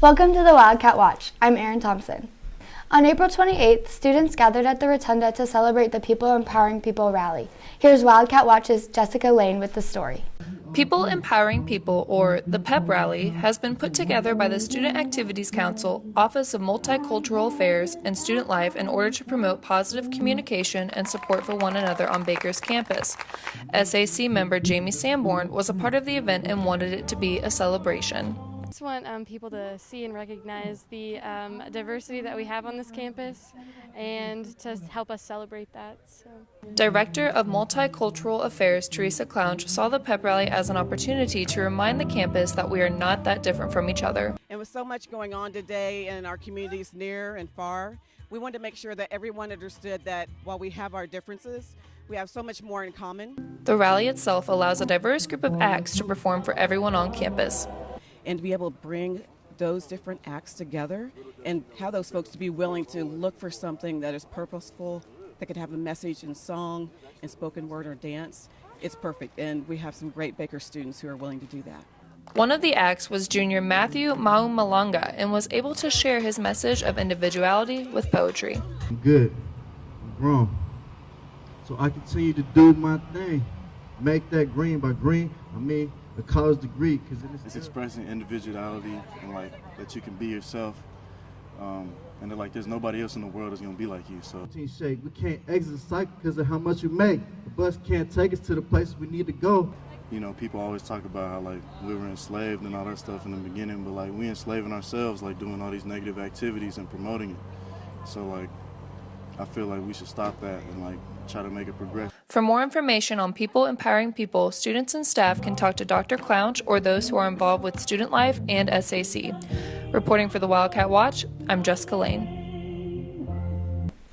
Welcome to the Wildcat Watch. I'm Erin Thompson. On April 28th, students gathered at the Rotunda to celebrate the People Empowering People rally. Here's Wildcat Watch's Jessica Lane with the story. People Empowering People, or the PEP rally, has been put together by the Student Activities Council, Office of Multicultural Affairs, and Student Life in order to promote positive communication and support for one another on Baker's campus. SAC member Jamie Sanborn was a part of the event and wanted it to be a celebration. I just want people to see and recognize the diversity that we have on this campus and to help us celebrate that. Director of Multicultural Affairs Teresa Clounge saw the pep rally as an opportunity to remind the campus that we are not that different from each other. And with so much going on today in our communities near and far, we wanted to make sure that everyone understood that while we have our differences, we have so much more in common. The rally itself allows a diverse group of acts to perform for everyone on campus. And to be able to bring those different acts together and have those folks to be willing to look for something that is purposeful, that could have a message in song, in spoken word or dance, it's perfect. And we have some great Baker students who are willing to do that. One of the acts was junior Matthew Maumalanga and was able to share his message of individuality with poetry. I'm good. I'm grown. So I continue to do my thing. Make that green. By green, I mean a college degree, because it's expressing individuality and like that you can be yourself, and that like there's nobody else in the world that's gonna be like you. So shake, we can't exit the cycle because of how much we make. The bus can't take us to the places we need to go. You know, people always talk about how like we were enslaved and all that stuff in the beginning, but like we enslaving ourselves, like doing all these negative activities and promoting it. So like I feel like we should stop that and like try to make it progress. For more information on People Empowering People, students and staff can talk to Dr. Clounge or those who are involved with Student Life and SAC. Reporting for the Wildcat Watch, I'm Jessica Lane.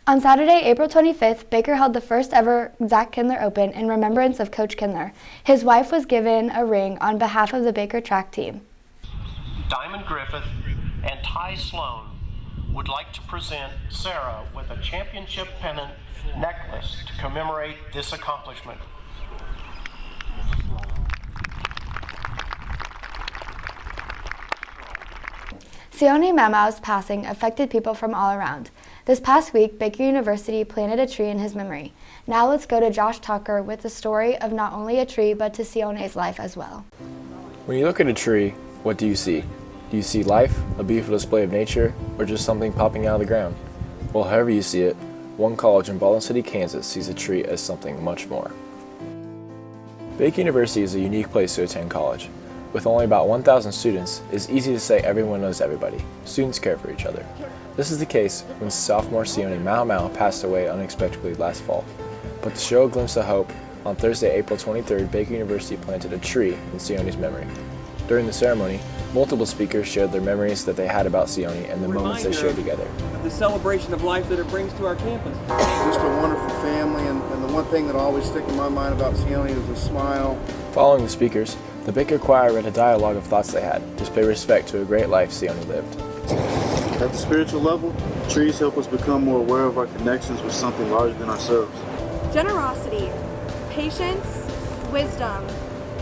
On Saturday, April 25th, Baker held the first ever Zach Kindler Open in remembrance of Coach Kindler. His wife was given a ring on behalf of the Baker track team. Diamond Griffith and Ty Sloan would like to present Sarah with a championship pennant necklace to commemorate this accomplishment. Sione Mamau's passing affected people from all around. This past week, Baker University planted a tree in his memory. Now let's go to Josh Tucker with the story of not only a tree, but to Sione's life as well. When you look at a tree, what do you see? Do you see life, a beautiful display of nature, or just something popping out of the ground? Well, however you see it, one college in Baldwin City, Kansas sees a tree as something much more. Baker University is a unique place to attend college. With only about 1,000 students, it's easy to say everyone knows everybody. Students care for each other. This is the case when sophomore Sione Mau passed away unexpectedly last fall. But to show a glimpse of hope, on Thursday, April 23rd, Baker University planted a tree in Sione's memory. During the ceremony, multiple speakers shared their memories that they had about Sione and the moments they shared together. The celebration of life that it brings to our campus. Just a wonderful family, and the one thing that always stick in my mind about Sione is a smile. Following the speakers, the Baker Choir read a dialogue of thoughts they had to pay respect to a great life Sione lived. at the spiritual level, trees help us become more aware of our connections with something larger than ourselves. Generosity, patience, wisdom,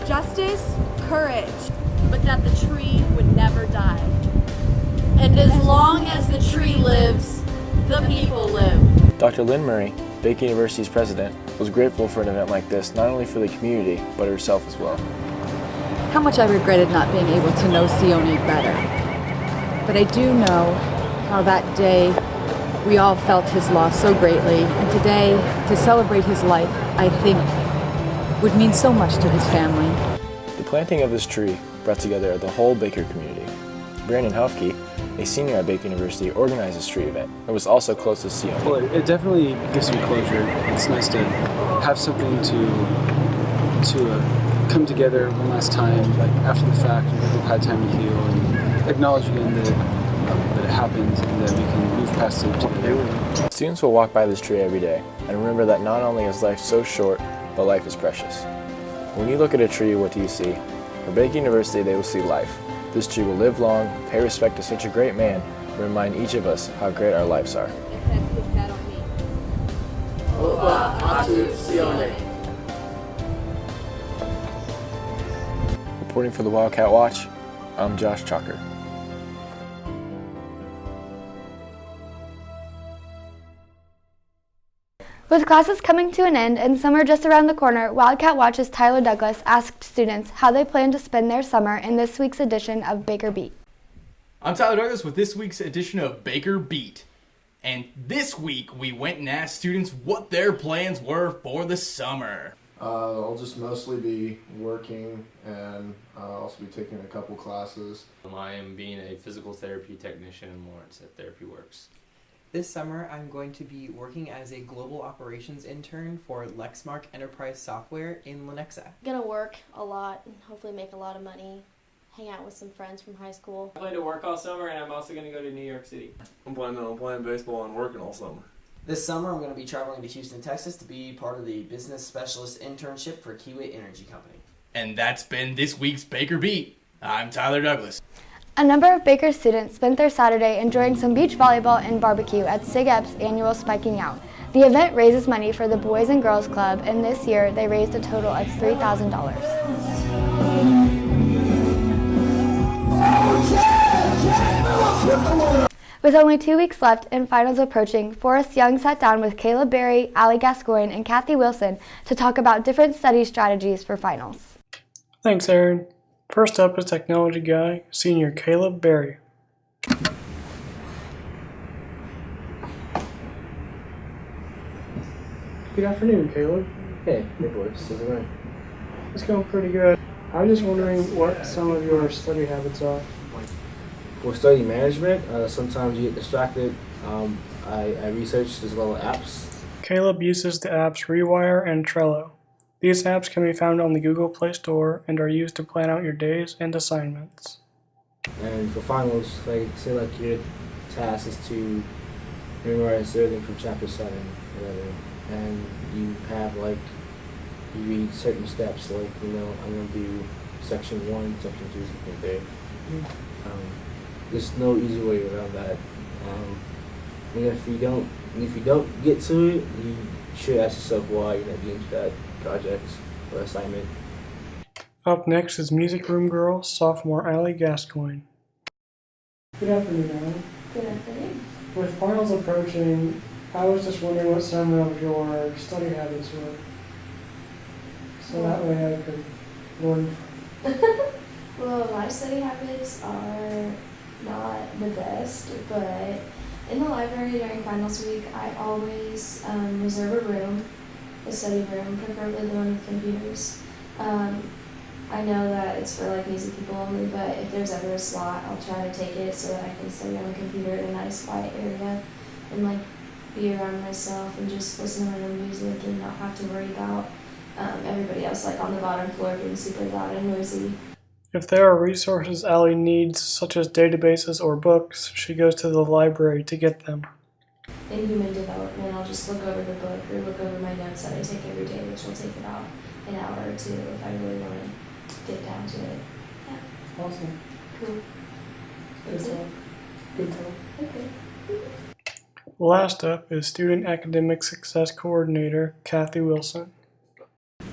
justice, courage. But that the tree would never die. And as long as the tree lives, the people live. Dr. Lynn Murray, Baker University's president, was grateful for an event like this, not only for the community, but herself as well. How much I regretted not being able to know Sione better. But I do know how that day we all felt his loss so greatly, and today, to celebrate his life, I think, would mean so much to his family. The planting of this tree brought together the whole Baker community. Brandon Hufke, a senior at Baker University, organized this tree event and was also close to Sione. Well, it definitely gives me closure. It's nice to have something to come together one last time, like after the fact, and we've had time to heal and acknowledge again that it happened and that we can move past it together. Students will walk by this tree every day and remember that not only is life so short, but life is precious. When you look at a tree, what do you see? For Baker University, they will see life. This tree will live long, pay respect to such a great man, and remind each of us how great our lives are. Reporting for the Wildcat Watch, I'm Josh Chalker. With classes coming to an end and summer just around the corner, Wildcat Watch's Tyler Douglas asked students how they plan to spend their summer in this week's edition of Baker Beat. I'm Tyler Douglas with this week's edition of Baker Beat. And this week we went and asked students what their plans were for the summer. I'll just mostly be working and I'll also be taking a couple classes. I am being a physical therapy technician in Lawrence at Therapy Works. This summer, I'm going to be working as a global operations intern for Lexmark Enterprise Software in Lenexa. I'm gonna work a lot and hopefully make a lot of money, hang out with some friends from high school. I plan to work all summer and I'm also gonna go to New York City. I'm planning on playing baseball and working all summer. This summer, I'm going to be traveling to Houston, Texas to be part of the business specialist internship for Kiewit Energy Company. And that's been this week's Baker Beat. I'm Tyler Douglas. A number of Baker students spent their Saturday enjoying some beach volleyball and barbecue at Sig Ep's annual Spiking Out. The event raises money for the Boys and Girls Club, and this year they raised a total of $3,000. With only 2 weeks left and finals approaching, Forrest Young sat down with Caleb Berry, Allie Gascoigne, and Kathy Wilson to talk about different study strategies for finals. Thanks, Aaron. First up is technology guy, senior Caleb Berry. Good afternoon, Caleb. Hey boys, how's it going? It's going pretty good. I was just wondering what some of your study habits are. For study management, sometimes you get distracted. I researched as well as apps. Caleb uses the apps Rewire and Trello. These apps can be found on the Google Play Store and are used to plan out your days and assignments. And for finals, say your task is to memorize everything from chapter 7, whatever, and you have you read certain steps, I'm going to do section 1, section 2, something there. There's no easy way around that. And if you don't get to it, you should ask yourself why you're not getting to that project or assignment. Up next is music room girl, sophomore Allie Gascoigne. Good afternoon, Allie. Good afternoon. With finals approaching, I was just wondering what some of your study habits were. So that way I could learn. Well, my study habits are not the best, but in the library during finals week, I always reserve a study room, preferably the one with computers. I know that it's for music people only, but if there's ever a slot, I'll try to take it so that I can study on the computer in a nice quiet area and be around myself and just listen to my own music and not have to worry about everybody else on the bottom floor being super loud and noisy. If there are resources Allie needs, such as databases or books, she goes to the library to get them. In human development, I'll just look over the book or look over my notes that I take every day, which will take about an hour or two if I really want to get down to it. Yeah. Awesome. Cool. Good talk. Good talk. Okay. Last up is Student Academic Success Coordinator Kathy Wilson.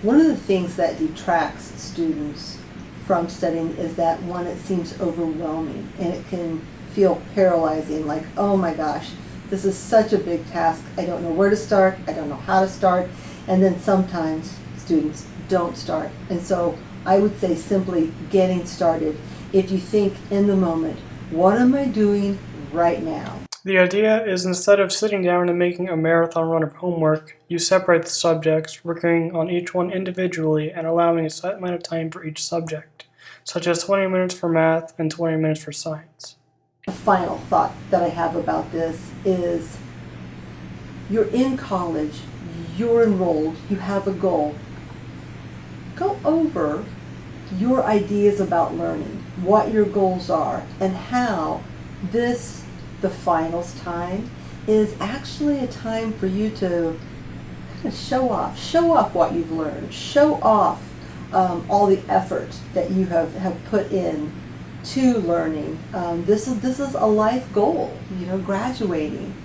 One of the things that detracts students from studying is that it seems overwhelming and it can feel paralyzing, oh my gosh, this is such a big task, I don't know where to start, I don't know how to start, and then sometimes students don't start. And so I would say simply getting started. If you think in the moment, what am I doing right now? The idea is instead of sitting down and making a marathon run of homework, you separate the subjects, working on each one individually and allowing a set amount of time for each subject, such as 20 minutes for math and 20 minutes for science. The final thought that I have about this is you're in college, you're enrolled, you have a goal. Go over your ideas about learning, what your goals are, and how the finals time is actually a time for you to kind of show off what you've learned, show off all the effort that you have put in to learning. This is a life goal, graduating,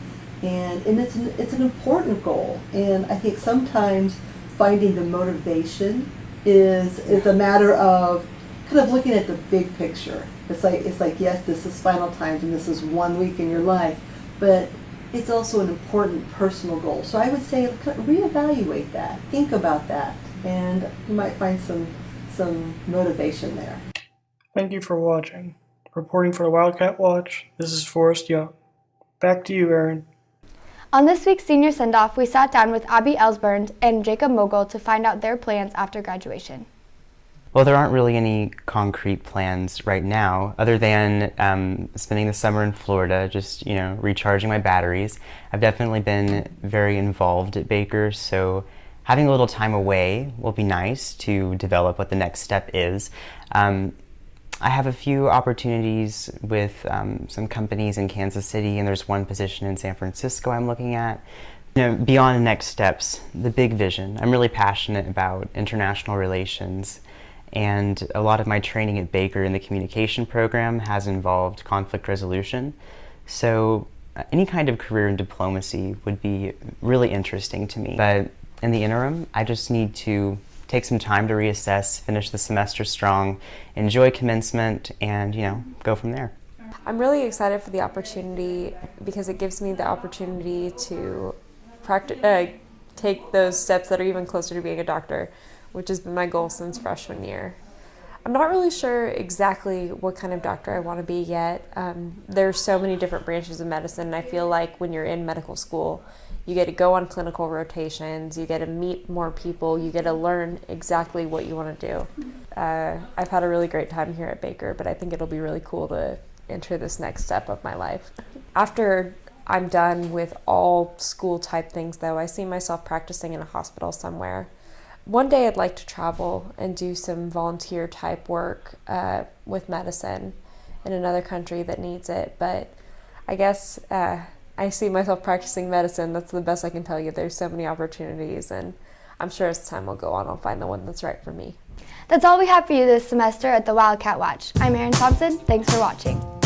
and it's an important goal. And I think sometimes finding the motivation is a matter of kind of looking at the big picture. It's like yes, this is final times and this is 1 week in your life, but it's also an important personal goal. So I would say reevaluate that, think about that, and you might find some motivation there. Thank you for watching. Reporting for the Wildcat Watch, this is Forrest Young. Back to you, Aaron. On this week's senior send-off, we sat down with Abby Ellsburn and Jacob Mogul to find out their plans after graduation. Well, there aren't really any concrete plans right now, other than spending the summer in Florida, just, recharging my batteries. I've definitely been very involved at Baker, so having a little time away will be nice to develop what the next step is. I have a few opportunities with some companies in Kansas City, and there's one position in San Francisco I'm looking at. Beyond next steps, the big vision. I'm really passionate about international relations, and a lot of my training at Baker in the communication program has involved conflict resolution. So any kind of career in diplomacy would be really interesting to me. But in the interim, I just need to take some time to reassess, finish the semester strong, enjoy commencement, and go from there. I'm really excited for the opportunity because it gives me the opportunity to take those steps that are even closer to being a doctor, which has been my goal since freshman year. I'm not really sure exactly what kind of doctor I want to be yet. There's so many different branches of medicine, and I feel like when you're in medical school, you get to go on clinical rotations, you get to meet more people, you get to learn exactly what you want to do. I've had a really great time here at Baker, but I think it'll be really cool to enter this next step of my life. After I'm done with all school type things though, I see myself practicing in a hospital somewhere. One day I'd like to travel and do some volunteer type work with medicine in another country that needs it, but I guess I see myself practicing medicine. That's the best I can tell you. There's so many opportunities, and I'm sure as time will go on, I'll find the one that's right for me. That's all we have for you this semester at the Wildcat Watch. I'm Erin Thompson. Thanks for watching.